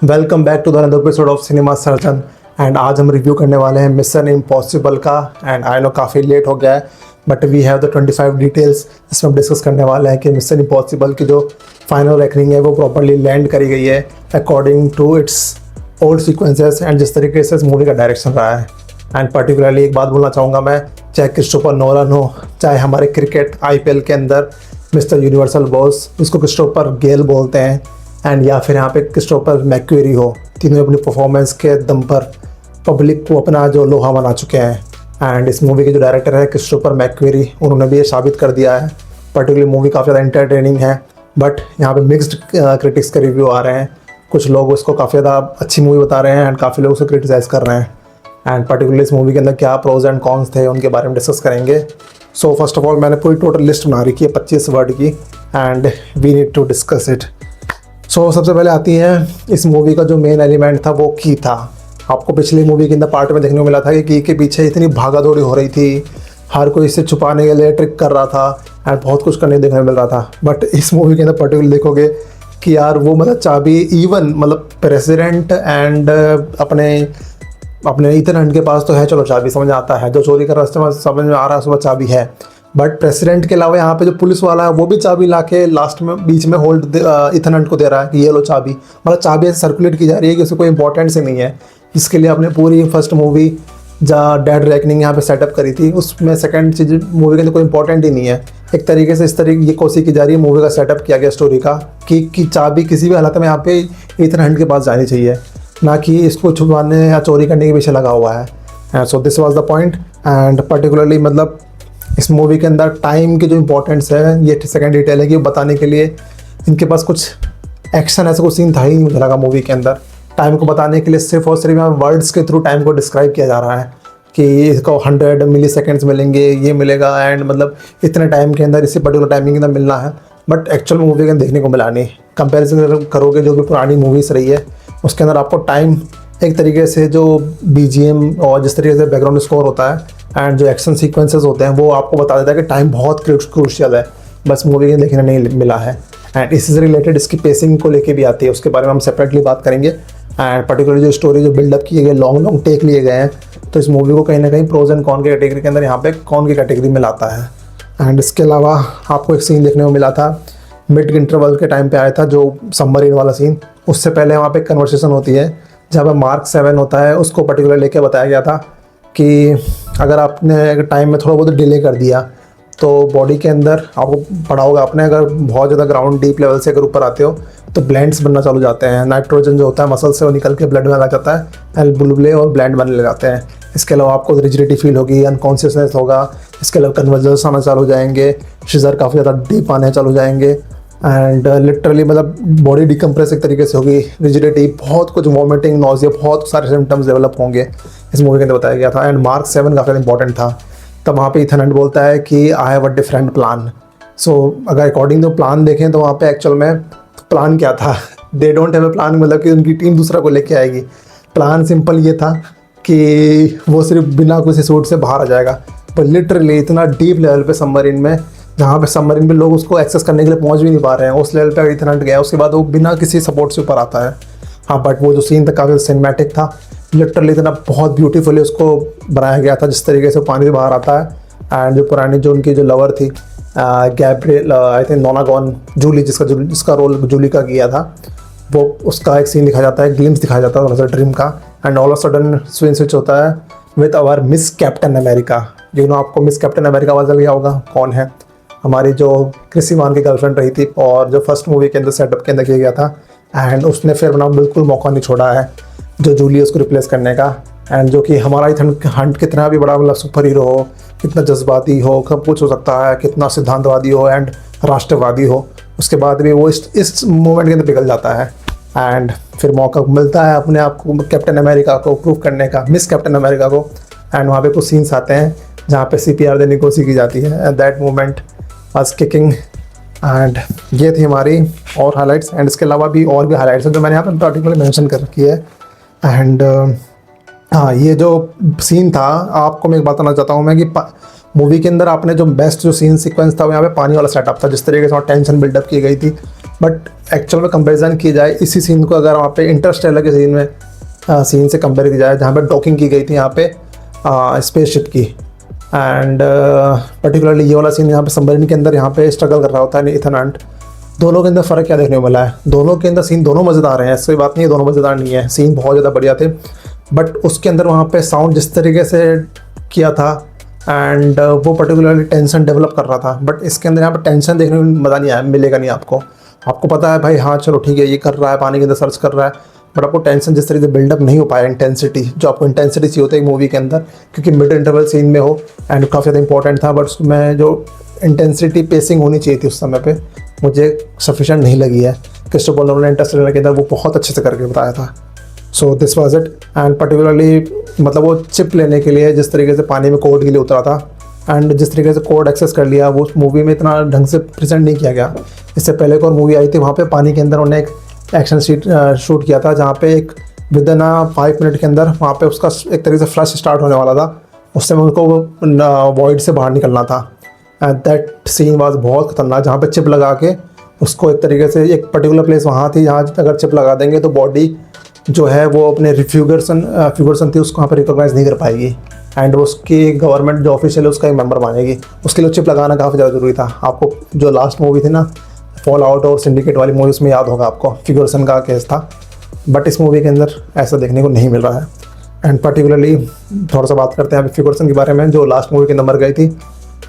Welcome back to the another episode of cinema surgeon. And आज हम review करने वाले हैं मिशन इम्पॉसिबल का। एंड आई नो काफ़ी लेट हो गया है but we have the 25 details. इसमें हम डिस्कस करने वाले हैं कि मिशन इम्पॉसिबल की जो फाइनल रेकनिंग है वो प्रॉपरली लैंड करी गई है according to its old sequences and जिस तरीके से इस मूवी का डायरेक्शन रहा है। एंड पर्टिकुलरली एक बात बोलना चाहूँगा मैं, चाहे क्रिस्टोफर नोलन हो, चाहे हमारे क्रिकेट IPL के अंदर मिस्टर यूनिवर्सल बॉस जिसको क्रिस्टोफर गेल बोलते हैं, एंड या फिर यहाँ पे क्रिस्टोफर मैक्वेरी हो, तीनों अपनी परफॉर्मेंस के दम पर पब्लिक को अपना जो लोहा बना चुके हैं। एंड इस मूवी के जो डायरेक्टर है क्रिस्टोफर मैक्वेरी, उन्होंने भी ये साबित कर दिया है। पर्टिकुलरली मूवी काफ़ी ज़्यादा एंटरटेनिंग है बट यहाँ पे मिक्स्ड क्रिटिक्स के रिव्यू आ रहे हैं। कुछ लोग उसको काफ़ी ज़्यादा अच्छी मूवी बता रहे हैं एंड काफ़ी लोग उसे क्रिटिसाइज़ कर रहे हैं। एंड पर्टिकुलरली इस मूवी के अंदर क्या प्रोज एंड कॉन्स थे उनके बारे में डिस्कस करेंगे। सो फर्स्ट ऑफ ऑल मैंने पूरी टोटल लिस्ट बना रखी है 25 वर्ड की and we need to discuss it. So सबसे पहले आती है इस मूवी का जो मेन एलिमेंट था वो की था। आपको पिछली मूवी के अंदर पार्ट में देखने को मिला था कि की के पीछे इतनी भागा दौड़ी हो रही थी, हर कोई इसे छुपाने के लिए ट्रिक कर रहा था एंड बहुत कुछ करने देखने को मिल रहा था। बट इस मूवी के अंदर पर्टिकुलर देखोगे कि यार वो मतलब चाबी इवन मतलब प्रेसिडेंट एंड अपने इथन हंट के पास तो है, चलो चाबी समझ आता है, जो चोरी कर रास्ते में समझ में आ रहा है उसके पास चाबी है। बट प्रेसिडेंट के अलावा यहाँ पे जो पुलिस वाला है वो भी चाबी लाके लास्ट में बीच में होल्ड इथन हंट को दे रहा है कि ये लो चाबी। मतलब चाबी ऐसे सर्कुलेट की जा रही है कि उससे कोई इंपॉर्टेंस ही नहीं है। इसके लिए आपने पूरी फर्स्ट मूवी जहाँ डेड रेकनिंग यहाँ पे सेटअप करी थी उसमें सेकंड चीज़ मूवी के अंदर कोई इंपॉर्टेंट ही नहीं है। एक तरीके से इस तरीके ये कोशिश की जा रही है मूवी का सेटअप किया गया स्टोरी का कि चाबी किसी भी हालत में यहाँ पे इथन हंट के पास जानी चाहिए, ना कि इसको छुपाने या चोरी करने के पीछे लगा हुआ है। So this was the point. And particularly मतलब इस मूवी के अंदर टाइम की जो इंपॉर्टेंस है ये सेकंड डिटेल है कि बताने के लिए इनके पास कुछ एक्शन ऐसा कुछ सीन था ही नहीं मुझे लगा मूवी के अंदर। टाइम को बताने के लिए सिर्फ और सिर्फ यहाँ वर्ड्स के थ्रू टाइम को डिस्क्राइब किया जा रहा है कि इसको 100 मिली सेकेंड्स मिलेंगे, ये मिलेगा एंड मतलब इतने टाइम के अंदर इसी पर्टिकुलर टाइमिंग के अंदर मिलना है। बट एक्चुअल मूवी के अंदर देखने को मिला नहीं। कंपेरिजन करोगे जो भी पुरानी मूवीज़ रही है उसके अंदर आपको टाइम एक तरीके से जो BGM और जिस तरीके से बैकग्राउंड स्कोर होता है एंड जो एक्शन सीक्वेंसेस होते हैं वो आपको बता देता है कि टाइम बहुत क्रूशियल है, बस मूवी के देखने नहीं मिला है। एंड इसी से रिलेटेड इसकी पेसिंग को लेके भी आती है, उसके बारे में हम सेपरेटली बात करेंगे। एंड पर्टिकुलर जो स्टोरी जो बिल्डअप किए गए लॉन्ग टेक लिए गए हैं तो इस मूवी को कहीं ना कहीं प्रोज एंड कॉन की कैटेगरी के अंदर यहाँ पे कॉन की कैटेगरी में लाता है। एंड इसके अलावा आपको एक सीन देखने को मिला था मिड इंटरवल के टाइम पे आया था जो सबमरीन वाला सीन। उससे पहले वहाँ पे कन्वर्सेशन होती है जहाँ पे Mark 7 होता है, उसको पर्टिकुलर लेके बताया गया था कि अगर आपने टाइम में थोड़ा बहुत डिले कर दिया तो बॉडी के अंदर आपको पढ़ा होगा आपने, अगर बहुत ज़्यादा ग्राउंड डीप लेवल से अगर ऊपर आते हो तो ब्लैंड्स बनना चालू जाते हैं। नाइट्रोजन जो होता है मसल से वो निकल के ब्लड में लग जाता है एंड बुलबुले और ब्लैंड बनने लग जाते हैं। इसके अलावा आपको रिजिडिटी फील होगी, अनकॉन्शियसनेस होगा, इसके अलावा कन्वर्जन्स आना चालू हो जाएंगे, शिजर काफ़ी ज़्यादा डीप आने चालू हो जाएंगे एंड लिटरली मतलब बॉडी डिकम्प्रेस एक तरीके से होगी, रिजिडिटी, बहुत कुछ, वॉमिटिंग, नॉजिया, बहुत सारे सिम्टम्स डेवलप होंगे इस मूवी के अंदर बताया गया था। एंड Mark 7 काफ़ी इंपॉर्टेंट था। तब वहाँ पे इथन हंट बोलता है कि I have a different plan. So अगर अकॉर्डिंग टू प्लान देखें तो वहाँ पे एक्चुअल में प्लान क्या था, they don't have a plan, मतलब कि उनकी टीम दूसरा को लेके आएगी। प्लान सिंपल ये था कि वो सिर्फ बिना किसी सूट से बाहर आ जाएगा। पर लिटरली इतना डीप लेवल पे सबमरीन में, जहाँ पे सबमरीन पे लोग उसको एक्सेस करने के लिए पहुँच भी नहीं पा रहे हैं, उस लेवल पे इथन हंट गया उसके बाद वो बिना किसी सपोर्ट से ऊपर आता है। हाँ बट वो जो सीन था काफ़ी सिनेमैटिक था, लिटरली इतना बहुत ब्यूटीफुली उसको बनाया गया था जिस तरीके से पानी से बाहर आता है। एंड जो पुरानी जो उनकी जो लवर थी गैब्रिएल, आई थिंक नोनागॉन, जूली, जिसका रोल जूली का किया था, वो उसका एक सीन दिखाया जाता है, ग्लिम्स दिखाया जाता है थोड़ा सा ड्रीम का। And all of sudden switch होता है with our miss Captain America. आपको मिस कैप्टन अमेरिका आवाज़ लग गया होगा कौन है, हमारी जो क्रिस इवान की गर्लफ्रेंड रही थी और जो फर्स्ट मूवी के अंदर सेटअप के अंदर किया गया था। एंड उसने फिर अपना बिल्कुल मौका नहीं छोड़ा है जो जूली उसको रिप्लेस करने का। एंड जो कि हमारा इथन हंट कितना भी बड़ा मतलब सुपर हीरो हो, कितना जज्बाती हो, सब कुछ हो सकता है, कितना सिद्धांतवादी हो एंड राष्ट्रवादी हो, उसके बाद भी वो इस मोमेंट के अंदर पिघल जाता है। एंड फिर मौका मिलता है अपने आप को कैप्टन अमेरिका को प्रूव करने का, मिस कैप्टन अमेरिका को। एंड वहाँ पे कुछ सीन्स आते हैं जहाँ पे CPR देने की कोशिश की जाती है। At that moment was kicking. And ये थी हमारी और हाइलाइट्स। एंड इसके अलावा भी और भी हाइलाइट्स हैं जो मैंने यहाँ पे पर्टिकुलर मेंशन कर रखी है। एंड हाँ, ये जो सीन था आपको मैं एक बताना चाहता हूँ मैं कि मूवी के अंदर आपने जो बेस्ट जो सीन सीक्वेंस था वो यहाँ पे पानी वाला सेटअप था, जिस तरीके से टेंशन बिल्डअप की गई थी बट एक्चुअल में कंपैरिजन की जाए इसी सीन को अगर वहाँ पे इंटरस्टेलर के सीन में सीन से कंपेयर की जाए, जहाँ पे डॉकिंग की गई थी यहाँ पे स्पेसशिप की, एंड पर्टिकुलरली ये वाला सीन यहाँ पे सबमरीन के अंदर यहाँ पे स्ट्रगल कर रहा होता है इथन हंट, दोनों के अंदर फ़र्क क्या देखने को मिला है? दोनों के अंदर सीन दोनों मज़ेदार हैं, ऐसी बात नहीं है दोनों मज़ेदार नहीं है, सीन बहुत ज़्यादा बढ़िया थे, बट उसके अंदर वहाँ पे साउंड जिस तरीके से किया था एंड वो पर्टिकुलरली टेंशन डेवलप कर रहा था, बट इसके अंदर यहाँ पे टेंशन देखने में मज़ा नहीं आया, मिलेगा नहीं आपको। आपको पता है भाई हाँ चलो ठीक है ये कर रहा है, पानी के अंदर सर्च कर रहा है, बट आपको टेंशन जिस तरीके से बिल्डअप नहीं हो पाया, इंटेंसिटी जो आपको इंटेंसिटी चाहिए होती है एक मूवी के अंदर, क्योंकि मिड इंटरवल सीन में हो एंड काफ़ी ज़्यादा इंपॉर्टेंट था, बट उसमें जो इंटेंसिटी पेसिंग होनी चाहिए थी उस समय पे मुझे सफिशेंट नहीं लगी है। क्रिस्टोफर नोलन ने इंटरस्टेलर के अंदर वो बहुत अच्छे से करके बताया था। सो this was it, and particularly मतलब वो चिप लेने के लिए जिस तरीके से पानी में कोड के लिए उतरा था एंड जिस तरीके से कोड एक्सेस कर लिया, वो उस मूवी में इतना ढंग से प्रेजेंट नहीं किया गया। इससे पहले एक और मूवी आई थी, वहाँ पे पानी के अंदर उन्होंने एक एक्शन शूट किया था, जहाँ पे एक विद इन 5 मिनट के अंदर वहाँ पे उसका एक तरीके से फ्लश स्टार्ट होने वाला था, उस समय उनको वॉइड से बाहर निकलना था, एंड दैट सीन वाज बहुत खतरनाक, जहाँ पे चिप लगा के उसको एक तरीके से एक पर्टिकुलर प्लेस वहाँ थी जहाँ अगर चिप लगा देंगे तो बॉडी जो है वो अपने फ्यूगरसन थी उसको वहाँ पर रिकॉग्नाइज नहीं कर पाएगी, एंड उसकी गवर्नमेंट जो ऑफिशियल है उसका एक मेंबर मानेगी। उसके लिए चिप लगाना काफ़ी ज़्यादा ज़रूरी था। आपको जो लास्ट मूवी थी ना फॉल आउट और सिंडिकेट वाली मूवी, उसमें याद होगा आपको फ्यूगरसन का केस था, बट इस मूवी के अंदर ऐसा देखने को नहीं मिल रहा है। एंड पर्टिकुलरली थोड़ा सा बात करते हैं अभी फ्यूगरसन के बारे में, जो लास्ट मूवी के नंबर गई थी।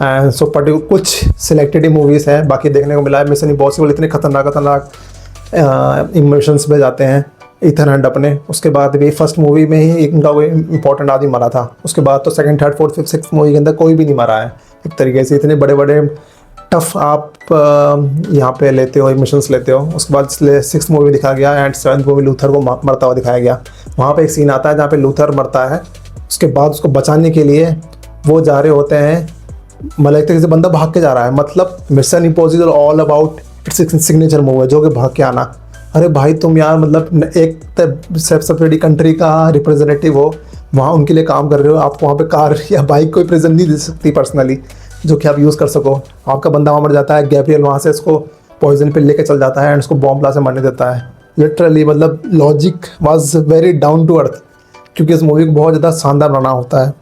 एंड सो कुछ सिलेक्टेड ही मूवीज़ हैं, बाकी देखने को मिला है मिशन इम्पॉसिबल इतने खतरनाक इमोशंस में जाते हैं इथन हंट अपने, उसके बाद भी फर्स्ट मूवी में ही इनका कोई इंपॉर्टेंट आदमी मरा था, उसके बाद तो second third fourth fifth six movie के अंदर कोई भी नहीं मरा है। एक तरीके से इतने बड़े बड़े टफ आप यहाँ पे लेते हो मिशंस लेते हो, उसके बाद सिक्स मूवी दिखाया गया एंड सेवन्थ मूवी लूथर को मरता हुआ दिखाया गया। वहाँ पे एक सीन आता है जहाँ पे लूथर मरता है, उसके बाद उसको बचाने के लिए वो जा रहे होते हैं, मतलब एक तरीके से बंदा भाग के जा रहा है, मतलब mission impossible all about it's signature move है जो कि भाग के आना। अरे भाई तुम यार मतलब एक सबसे बड़ी कंट्री का रिप्रेजेंटेटिव हो, वहाँ उनके लिए काम कर रहे हो, आपको वहाँ पे कार या बाइक कोई प्रेजेंट नहीं दे सकती पर्सनली जो कि आप यूज़ कर सको। आपका बंदा वहाँ मर जाता है, गैब्रियल वहाँ से उसको पॉइजन पे लेके चल जाता है एंड उसको बॉम्ब ब्लास्ट से मारने देता है। लिटरली मतलब logic was very down to earth, क्योंकि इस मूवी को बहुत ज़्यादा शानदार बनाना होता है।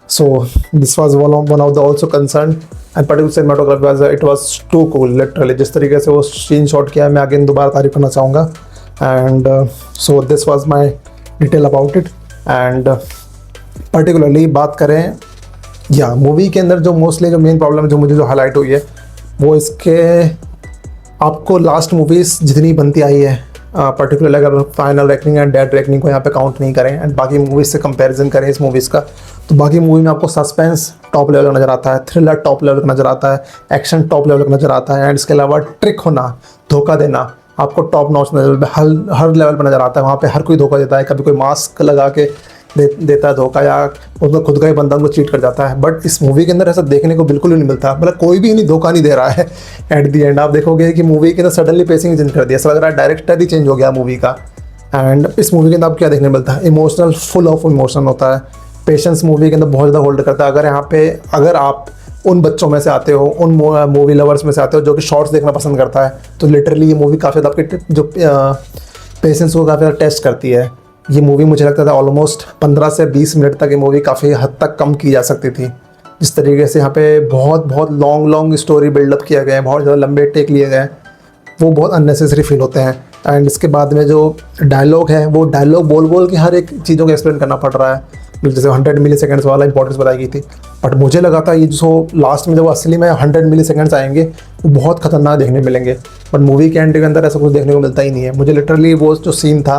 So this was one of the also concern and particular cinematography was it was too cool. Literally जिस तरीके से वो सीन शॉट किया मैं आगे दोबारा तारीफ करना चाहूँगा। And so this was my detail about it. And particularly बात करें या मूवी के अंदर जो मोस्टली जो मेन प्रॉब्लम जो मुझे जो हाईलाइट हुई है वो इसके आपको लास्ट मूवीज़ जितनी बनती आई है पर्टिकुलरली अगर final reckoning and dead reckoning को यहाँ पे काउंट नहीं करें एंड बाकी मूवीज़ से कंपैरिजन करें इस मूवीज़ का, तो बाकी मूवी में आपको सस्पेंस टॉप लेवल का नज़र आता है, थ्रिलर टॉप लेवल का नज़र आता है, एक्शन टॉप लेवल का नज़र आता है, एंड इसके अलावा ट्रिक होना, धोखा देना आपको टॉप नॉच लेवल पे हर लेवल पर नज़र आता है। वहाँ पे हर कोई धोखा देता है, कभी कोई मास्क लगा के देता है धोखा, या उसका खुद का ही बंदा उनको चीट कर जाता है, बट इस मूवी के अंदर ऐसा देखने को बिल्कुल ही नहीं मिलता। मतलब कोई भी नहीं धोखा नहीं दे रहा है। एट दी एंड आप देखोगे कि मूवी के अंदर सडनली पेसिंग चेंज कर दिया, ऐसा लग रहा है डायरेक्टर ही चेंज हो गया मूवी का। एंड इस मूवी के अंदर आपको क्या देखने मिलता है, इमोशनल फुल ऑफ इमोशन होता है, पेशेंस मूवी के अंदर बहुत ज़्यादा होल्ड करता है। अगर आप उन बच्चों में से आते हो, उन मूवी लवर्स में से आते हो जो कि शॉर्ट्स देखना पसंद करता है, तो लिटरली ये मूवी काफ़ी ज़्यादा आपके जो पेशेंस को काफ़ी ज़्यादा टेस्ट करती है। ये मूवी मुझे लगता था ऑलमोस्ट 15 से 20 मिनट तक ये मूवी काफ़ी हद तक कम की जा सकती थी। जिस तरीके से यहाँ पे बहुत लॉन्ग स्टोरी बिल्डअप किया गया है, बहुत ज़्यादा लंबे टेक लिए गए हैं, वो बहुत अननेसेसरी फील होते हैं। एंड इसके बाद में जो डायलॉग है वो डायलॉग बोल के हर एक चीज़ों को एक्सप्लेन करना पड़ रहा है। जैसे 100 मिली सेकेंड्स वाला इंपॉर्टेंस बताई गई थी, बट मुझे लगा था ये जो लास्ट में जब असली में 100 मिली सेकेंड्स आएंगे वो बहुत खतरनाक देखने मिलेंगे, बट मूवी के एंड के अंदर ऐसा कुछ देखने को मिलता ही नहीं है। मुझे लिटरली वो जो सीन था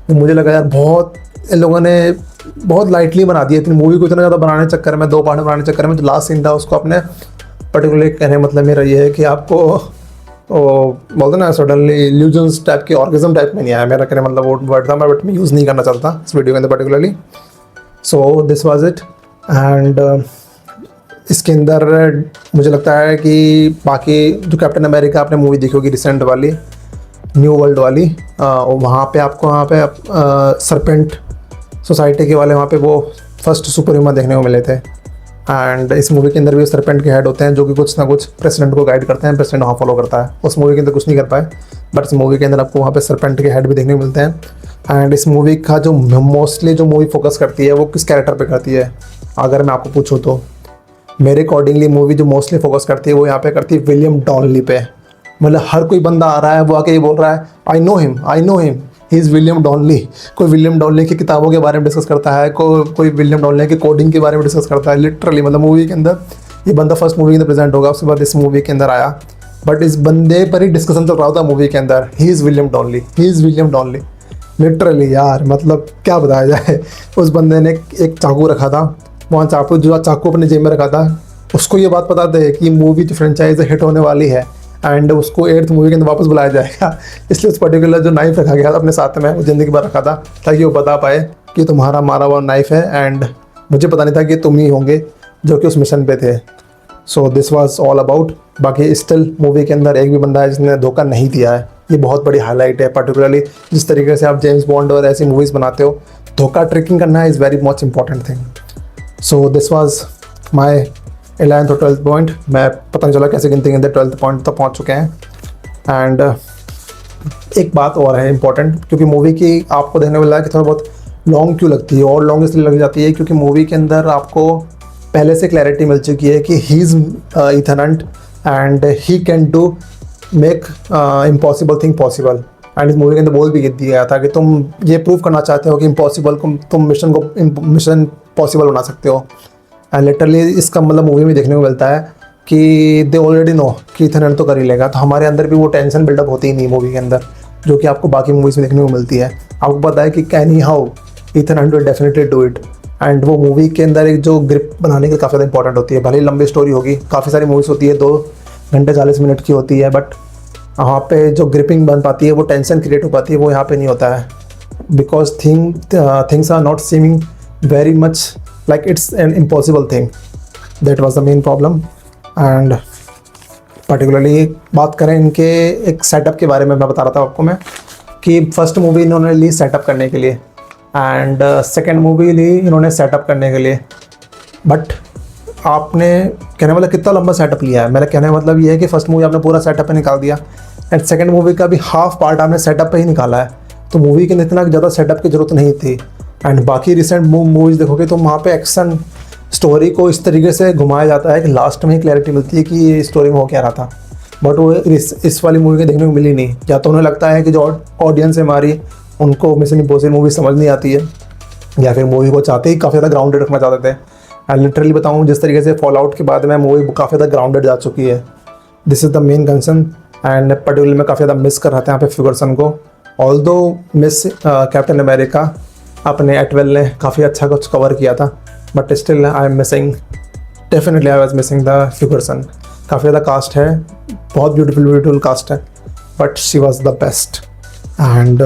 मुझे लगा यार बहुत इन लोगों ने बहुत लाइटली बना दिया इतनी मूवी को, इतना ज़्यादा बनाने चक्कर में, 2 पार्ट बनाने चक्कर में जो लास्ट सीन था उसको अपने पर्टिकुलरली कहने मतलब मेरा ये है कि आपको बोलते ना सडनली इल्यूजन्स टाइप की ऑर्गेजम टाइप में नहीं आया। मेरा कहने मतलब वो वर्ड था बट मैं यूज़ नहीं करना चाहता इस वीडियो के अंदर particularly. So this was it. And इसके अंदर मुझे लगता है कि बाकी जो कैप्टन अमेरिका आपने मूवी देखी होगी रिसेंट वाली न्यू वर्ल्ड वाली, वहाँ पे सरपेंट सोसाइटी के वाले वहाँ पे वो फर्स्ट सुपर ह्यूमन देखने को मिले थे। एंड इस मूवी के अंदर भी सरपेंट के हेड होते हैं जो कि कुछ ना कुछ प्रेसिडेंट को गाइड करते हैं, प्रेसिडेंट वहाँ फॉलो करता है। उस मूवी के अंदर कुछ नहीं कर पाए, बट इस मूवी के अंदर आपको वहाँ पे सरपेंट के हेड भी देखने को मिलते हैं। एंड इस मूवी का जो मोस्टली जो मूवी फोकस करती है वो किस कैरेक्टर पे करती है, अगर मैं आपको पूछूँ तो मेरे अकॉर्डिंगली मूवी जो मोस्टली फोकस करती है वो यहाँ पे करती है विलियम डॉनली पे। मतलब हर कोई बंदा आ रहा है, वो आके ये बोल रहा है I know him, he is William Don Lee. कोई विलियम डॉनली की किताबों के बारे में डिस्कस करता है, कोई विलियम डॉनली की कोडिंग के बारे में डिस्कस करता है। लिटरली मतलब मूवी के अंदर ये बंदा फर्स्ट मूवी के अंदर प्रेजेंट होगा, उसके बाद इस मूवी के अंदर आया, बट इस बंदे पर ही डिस्कशन चल रहा होता मूवी के अंदर, he is William Don Lee. Literally यार मतलब क्या बताया जाए। उस बंदे ने एक चाकू रखा था वहाँ, चाकू अपने जेब में रखा था। उसको ये बात पता था कि मूवी जो फ्रेंचाइज हिट होने वाली है एंड उसको 8th मूवी के अंदर वापस बुलाया जाएगा, इसलिए उस पर्टिकुलर जो नाइफ रखा गया था अपने साथ में वो ज़िंदगी भर रखा था ताकि वो बता पाए कि तुम्हारा मारा हुआ नाइफ है एंड मुझे पता नहीं था कि तुम ही होंगे जो कि उस मिशन पे थे। सो दिस वाज ऑल अबाउट। बाकी स्टिल मूवी के अंदर एक भी बंदा है जिसने धोखा नहीं दिया है, ये बहुत बड़ी हाईलाइट है। पर्टिकुलरली जिस तरीके से आप जेम्स बॉन्ड और ऐसी मूवीज़ बनाते हो, धोखा ट्रिकिंग करना is very much important thing. So this was my 11th और 12th पॉइंट। मैं पता नहीं चला कैसे गिनते गिनते 12th पॉइंट तक पहुंच चुके हैं। एंड एक बात और है इंपॉर्टेंट, क्योंकि मूवी की आपको देखने को मिला है कि थोड़ा बहुत लॉन्ग क्यों लगती है, और लॉन्ग इसलिए लग जाती है क्योंकि मूवी के अंदर आपको पहले से क्लैरिटी मिल चुकी है कि he is Ethan Hunt and he can do make impossible thing possible. And इस मूवी के अंदर बोल भी दिया गया था कि तुम ये प्रूव करना चाहते हो कि इम्पॉसिबल तुम मिशन पॉसिबल बना सकते हो। एंड लिटरली इसका मतलब मूवी में देखने को मिलता है कि दे ऑलरेडी नो कि इथन हंट तो कर ही लेगा, तो हमारे अंदर भी वो टेंशन बिल्डअप होती ही नहीं मूवी के अंदर, जो कि आपको बाकी मूवीज़ में देखने को मिलती है। आपको पता है कि can he how Ethan Hunt will definitely do it. And वो मूवी के अंदर एक जो ग्रिप बनाने के लिए काफ़ी ज़्यादा इंपॉर्टेंट होती है। भले ही लंबी स्टोरी होगी, काफ़ी सारी मूवीज़ होती है 2 घंटे 40 मिनट की होती है, बट वहाँ पे जो ग्रिपिंग बन पाती है, वो टेंशन क्रिएट हो पाती है, वो यहाँ पे नहीं होता है। Because things are not seeming very much like it's an impossible thing. That was the main problem. And particularly बात करें इनके एक सेटअप के बारे में, मैं बता रहा था आपको मैं कि फर्स्ट मूवी इन्होंने ली सेटअप करने के लिए एंड सेकेंड मूवी ली इन्होंने सेटअप करने के लिए। बट आपने कहने मतलब कितना लंबा सेटअप लिया है, मेरा कहने का मतलब ये है कि फर्स्ट मूवी आपने पूरा सेटअप पे निकाल दिया एंड सेकेंड मूवी का भी हाफ पार्ट आपने सेटअप पे ही निकाला है, तो मूवी के इतना ज़्यादा सेटअप की ज़रूरत नहीं थी। एंड बाकी रिसेंट मूवीज़ देखोगे तो वहाँ पे एक्शन स्टोरी को इस तरीके से घुमाया जाता है कि लास्ट में ही क्लैरिटी मिलती है कि ये स्टोरी में हो क्या रहा था, बट वो इस वाली मूवी के देखने को मिली नहीं। या तो उन्हें लगता है कि जो ऑडियंस है हमारी, उनको मिशन इम्पॉसिबल मूवी समझ नहीं आती है, या फिर मूवी को चाहते ही काफ़ी ज़्यादा ग्राउंडेड रखना चाहते थे। एंड लिटरली बताऊँ, जिस तरीके से फॉल आउट के बाद में मूवी काफ़ी ज़्यादा ग्राउंडेड जा चुकी है। This is the main concern. And particularly मैं काफ़ी ज़्यादा मिस कर रहा था यहाँ पे फ्यूगरसन को। ऑल्दो मिस कैप्टन अमेरिका अपने एटवेल ने काफ़ी अच्छा कुछ कवर किया था, but still I am missing, definitely I was missing the Ferguson. काफ़ी ज़्यादा कास्ट है, बहुत ब्यूटीफुल कास्ट है, but she was the best. And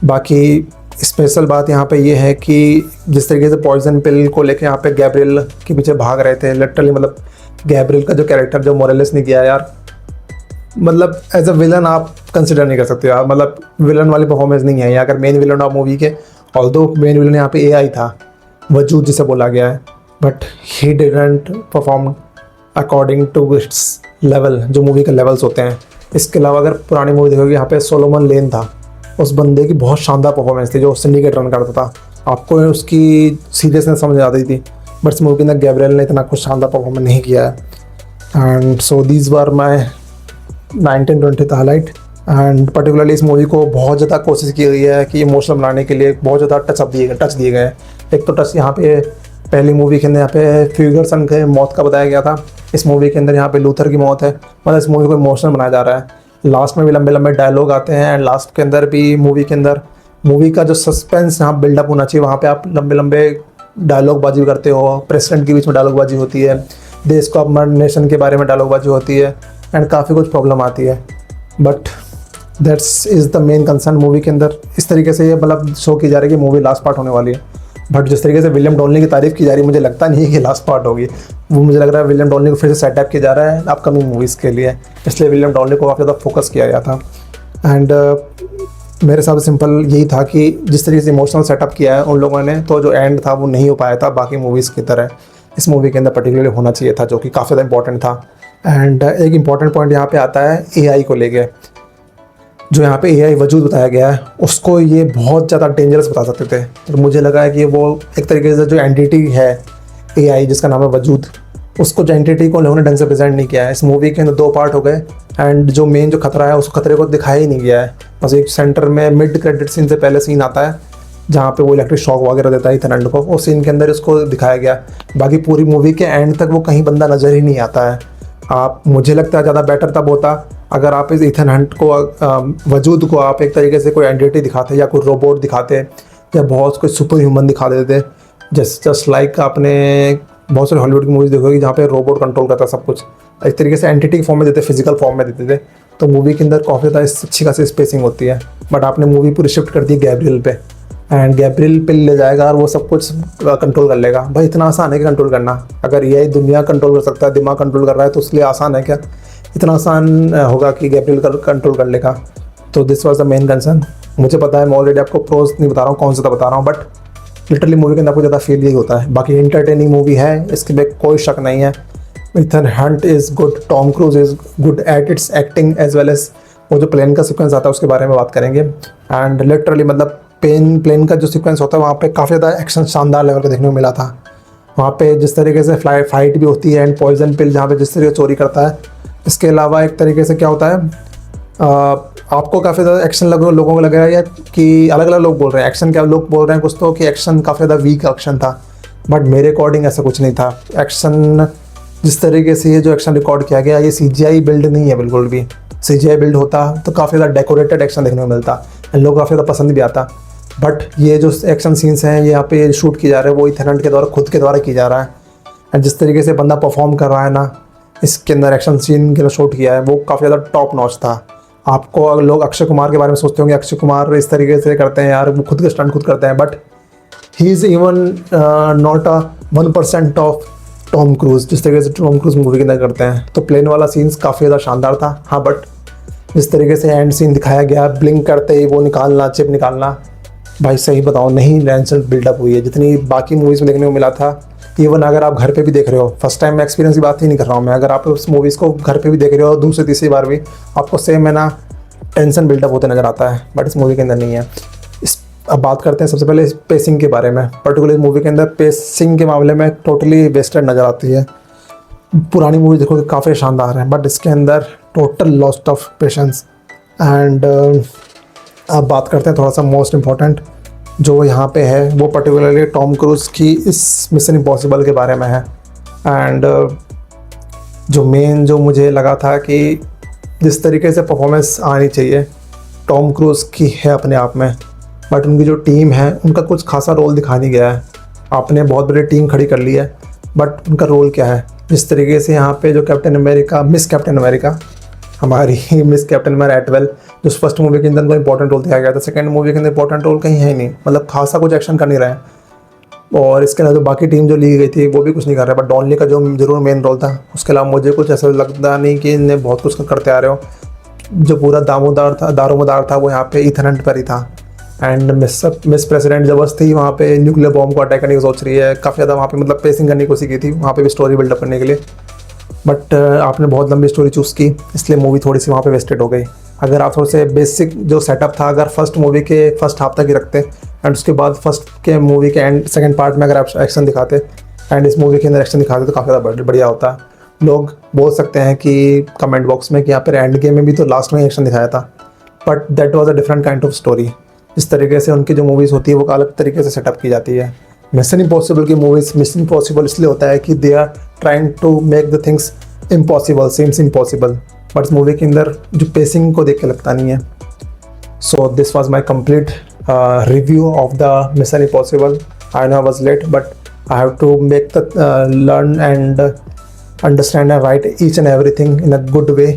बाकी स्पेशल बात यहाँ पे ये है कि जिस तरीके से पॉइजन पिल को लेके यहाँ पे गैब्रियल के पीछे भाग रहे थे, लिटरली मतलब गैब्रियल का जो कैरेक्टर जो मोरेलिस ने किया यार, मतलब एज अ विलन आप कंसिडर नहीं कर सकते यार, मतलब विलन वाली परफॉर्मेंस नहीं है। अगर मेन विलन ऑफ मूवी के, ऑल्दो मेन विलन यहाँ पे एआई था, वजूद जिसे बोला गया है, but he didn't perform according to its level, जो मूवी के लेवल्स होते हैं। इसके अलावा अगर पुरानी मूवी देखोगे, यहाँ पे सोलोमन लेन था, उस बंदे की बहुत शानदार परफॉर्मेंस थी जो सिंडिकेट रन करता था, आपको उसकी सीरियसनेस समझ आती थी। बट इस मूवी के अंदर गैब्रियल ने इतना कुछ शानदार परफॉर्मेंस नहीं किया है। And so these were my 19-20 highlight. And particularly इस मूवी को बहुत ज़्यादा कोशिश की गई है कि इमोशनल बनाने के लिए बहुत ज़्यादा टच दिए गए हैं। एक तो टच यहाँ पे पहली मूवी के अंदर यहाँ पे फ्यूगरसन के मौत का बताया गया था, इस मूवी के अंदर यहाँ पे लूथर की मौत है, मतलब इस मूवी को इमोशनल बनाया जा रहा है। लास्ट में भी लंबे लंबे डायलॉग आते हैं एंड लास्ट के अंदर भी मूवी के अंदर मूवी का जो सस्पेंस यहाँ बिल्डअप होना चाहिए, वहाँ पे आप लंबे लंबे डायलॉग बाजी करते हो। प्रेसिडेंट के बीच में डायलॉग बाजी होती है, देश को अपना नेशन के बारे में डायलॉग बाजी होती है एंड काफ़ी कुछ प्रॉब्लम आती है। But that's is the main concern movie के अंदर। इस तरीके से ये मतलब शो की जा रही है कि मूवी लास्ट पार्ट होने वाली है, बट जिस तरीके से विलियम डॉनली की तारीफ़ की जा रही है, मुझे लगता नहीं है कि लास्ट पार्ट होगी। वो मुझे लग रहा है विलियम डॉनली को फिर से सेटअप किया जा रहा है अपकमिंग मूवीज़ के लिए, इसलिए विलियम डॉनली को काफ़ी ज़्यादा फोकस किया गया था। एंड मेरे हिसाब से सिंपल यही था कि जिस तरीके से इमोशनल सेटअप किया है उन लोगों ने, तो जो एंड था वो नहीं हो पाया था बाकी मूवीज़ की तरह। इस मूवी के अंदर पर्टिकुलरली होना चाहिए था, जो कि काफ़ी ज़्यादा इंपॉर्टेंट था। एंड एक इम्पॉर्टेंट पॉइंट यहाँ पे आता है AI को लेके। जो यहाँ पे AI वजूद बताया गया है उसको ये बहुत ज़्यादा डेंजरस बता सकते थे, तो मुझे लगा है कि वो एक तरीके से जो एंटिटी है AI जिसका नाम है वजूद, उसको जो एंटिटी को लोगों ने ढंग से प्रेजेंट नहीं किया है। इस मूवी के अंदर 2 पार्ट हो गए एंड जो मेन जो खतरा है उस खतरे को दिखाया ही नहीं गया है। बस एक सेंटर में मिड क्रेडिट सीन से पहले सीन आता है जहाँ पे वो इलेक्ट्रिक शॉक वगैरह देता है इथन हंट को, उस सीन के अंदर इसको दिखाया गया। बाकी पूरी मूवी के एंड तक वो कहीं बंदा नज़र ही नहीं आता है। आप मुझे लगता है ज़्यादा बेटर तब होता अगर आप इस इथन हंट को वजूद को आप एक तरीके से कोई एंटिटी दिखाते या कोई रोबोट दिखाते या बहुत कोई सुपर ह्यूमन दिखा देते, जस्ट लाइक आपने बहुत सारे हॉलीवुड की मूवीज़ देखोगे जहाँ पे रोबोट कंट्रोल करता है सब कुछ, एक तरीके से एंटिटी फॉर्म में देते, फिजिकल फॉर्म में देते थे, तो मूवी के अंदर काफ़ी ज़्यादा अच्छी खासी स्पेसिंग होती है। बट आपने मूवी पूरी शिफ्ट कर दी गैब्रियल पे, एंड गैब्रियल पे ले जाएगा और वो सब कुछ कंट्रोल कर लेगा। भाई इतना आसान है कि कंट्रोल करना? अगर ये दुनिया कंट्रोल कर सकता है, दिमाग कंट्रोल कर रहा है, तो उसके लिए आसान है क्या? इतना आसान होगा कि गैब्रियल कंट्रोल कर लेगा? तो this was the main concern. मुझे पता है मैं ऑलरेडी आपको प्रोज नहीं बता रहा हूँ, कौन सा बता रहा हूँ, बट लिटरली मूवी के अंदर आपको ज़्यादा फील यही होता है। बाकी इंटरटेनिंग मूवी है, इसके में कोई शक नहीं है। Ethan Hunt is good, Tom Cruise is good at its acting as well as वो जो प्लेन का सीक्वेंस आता है उसके बारे में बात करेंगे। एंड लिटरली मतलब प्लेन का जो सीक्वेंस होता है वहाँ पे काफ़ी ज़्यादा एक्शन शानदार लेवल का देखने को मिला था। वहाँ पे जिस तरीके से फाइट भी होती है एंड पॉइजन पिल जहाँ पे जिस तरीके से चोरी करता है, इसके अलावा एक तरीके से क्या होता है, आपको काफ़ी ज़्यादा एक्शन लोगों को लग रहा है कि अलग अलग लोग बोल रहे हैं एक्शन, क्या लोग बोल रहे हैं कुछ तो कि एक्शन काफ़ी ज़्यादा वीक एक्शन था, बट मेरे अकॉर्डिंग ऐसा कुछ नहीं था। एक्शन जिस तरीके से ये जो एक्शन रिकॉर्ड किया गया ये CGI बिल्ड नहीं है बिल्कुल भी। CGI बिल्ड होता तो काफ़ी ज़्यादा डेकोरेटेड एक्शन देखने को मिलता एंड लोग काफ़ी ज़्यादा पसंद भी आता। बट ये जो एक्शन सीन्स हैं ये यहाँ पे शूट किए जा रहे हैं वो इथन हंट के द्वारा खुद के द्वारा किया जा रहा है। एंड जिस तरीके से बंदा परफॉर्म कर रहा है ना इसके अंदर एक्शन सीन के शूट किया है वो काफ़ी ज़्यादा टॉप नॉच था। आपको अगर लोग अक्षय कुमार के बारे में सोचते होंगे अक्षय कुमार इस तरीके से करते हैं यार, वो खुद के स्टंट खुद करते हैं, but he is even not a 1% of Tom cruise जिस तरीके से टॉम क्रूज मूवी के अंदर करते हैं। तो प्लेन वाला सीन्स काफ़ी ज़्यादा शानदार था। हाँ, बट जिस तरीके से एंड सीन दिखाया गया ब्लिंक करते ही वो निकालना, चिप निकालना, भाई सही बताओ नहीं टेंशन बिल्डअप हुई है जितनी बाकी मूवीज़ में देखने को मिला था। इवन अगर आप घर पे भी देख रहे हो, फर्स्ट टाइम एक्सपीरियंस की बात ही नहीं कर रहा हूँ मैं, अगर आप उस मूवीज़ को घर पे भी देख रहे हो दूसरी तीसरी बार भी आपको सेम है ना टेंशन बिल्डअप होते नज़र आता है, बट इस मूवी के अंदर नहीं है। अब बात करते हैं सबसे पहले पेसिंग के बारे में। पर्टिकुलर मूवी के अंदर पेसिंग के मामले में टोटली वेस्टेड नज़र आती है। पुरानी मूवी देखो काफ़ी शानदार है, बट इसके अंदर total lost of patience. And अब बात करते हैं थोड़ा सा मोस्ट इम्पॉर्टेंट जो यहाँ पे है वो पर्टिकुलरली टॉम क्रूज़ की इस मिशन इम्पॉसिबल के बारे में है। एंड जो मेन जो मुझे लगा था कि जिस तरीके से परफॉर्मेंस आनी चाहिए टॉम क्रूज़ की है अपने आप में, बट उनकी जो टीम है उनका कुछ खासा रोल दिखा नहीं गया है। आपने बहुत बड़ी टीम खड़ी कर ली है बट उनका रोल क्या है? जिस तरीके से यहाँ पे जो captain America, miss Captain America, हमारी मिस कैप्टन अमेरिका एटवेल जो फर्स्ट मूवी के अंदर उनको इंपॉर्टेंट रोल दिया गया था, सेकंड मूवी के अंदर इंपॉर्टेंट रोल कहीं है ही नहीं, मतलब खासा कुछ एक्शन कर नहीं रहा है। और इसके अलावा जो बाकी टीम जो ली गई थी वो भी कुछ नहीं कर रहा है, बट डॉनली का जो जरूर मेन रोल था उसके अलावा मुझे कुछ ऐसा लगता नहीं कि इन्हें बहुत कुछ करते आ रहे हो। जो पूरा दारोमदार था वो यहाँ पे इथन हंट पर ही था। एंड मिस प्रेसिडेंट जब थी वहाँ पे न्यूक्लियर बॉम्ब को अटैक करने की सोच रही है, काफ़ी ज़्यादा वहाँ पे मतलब पेसिंग करने की कोशिश की थी वहाँ पे भी स्टोरी बिल्डअप करने के लिए, बट आपने बहुत लंबी स्टोरी चूज़ की इसलिए मूवी थोड़ी सी वहाँ पे वेस्टेड हो गई। अगर आप थोड़े से बेसिक जो सेटअप था अगर फर्स्ट मूवी के फर्स्ट हाफ तक ही रखते एंड उसके बाद फर्स्ट के मूवी के एंड सेकंड पार्ट में अगर आप एक्शन दिखाते एंड इस मूवी के अंदर एक्शन दिखाते तो काफ़ी ज़्यादा बढ़िया होता। लोग बोल सकते हैं कि कमेंट बॉक्स में कि यहाँ पर एंड गेम में भी तो लास्ट में एक्शन दिखाया था, but that was a different kind of story. इस तरीके से उनकी जो मूवीज़ होती है वो अलग तरीके से सेटअप की जाती है। मिशन इम्पॉसिबल की मूवीज़ मिशन इम्पॉसिबल इसलिए होता है कि they are trying to make the things impossible, seems impossible, but इस मूवी के अंदर जो पेसिंग को देख के लगता नहीं है। So this was my complete review of the mission impossible. I know I was late but I have to make the learn and understand and write each and everything in a good way.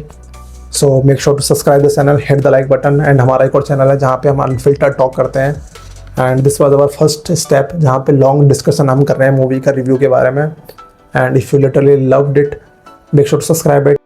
So make sure to subscribe the channel, hit the like button, and हमारा एक और channel है जहाँ पे हम unfiltered talk करते हैं। And this was our first step जहाँ पे लॉन्ग डिस्कशन हम कर रहे हैं मूवी का रिव्यू के बारे में। And if you literally loved it make sure to subscribe it.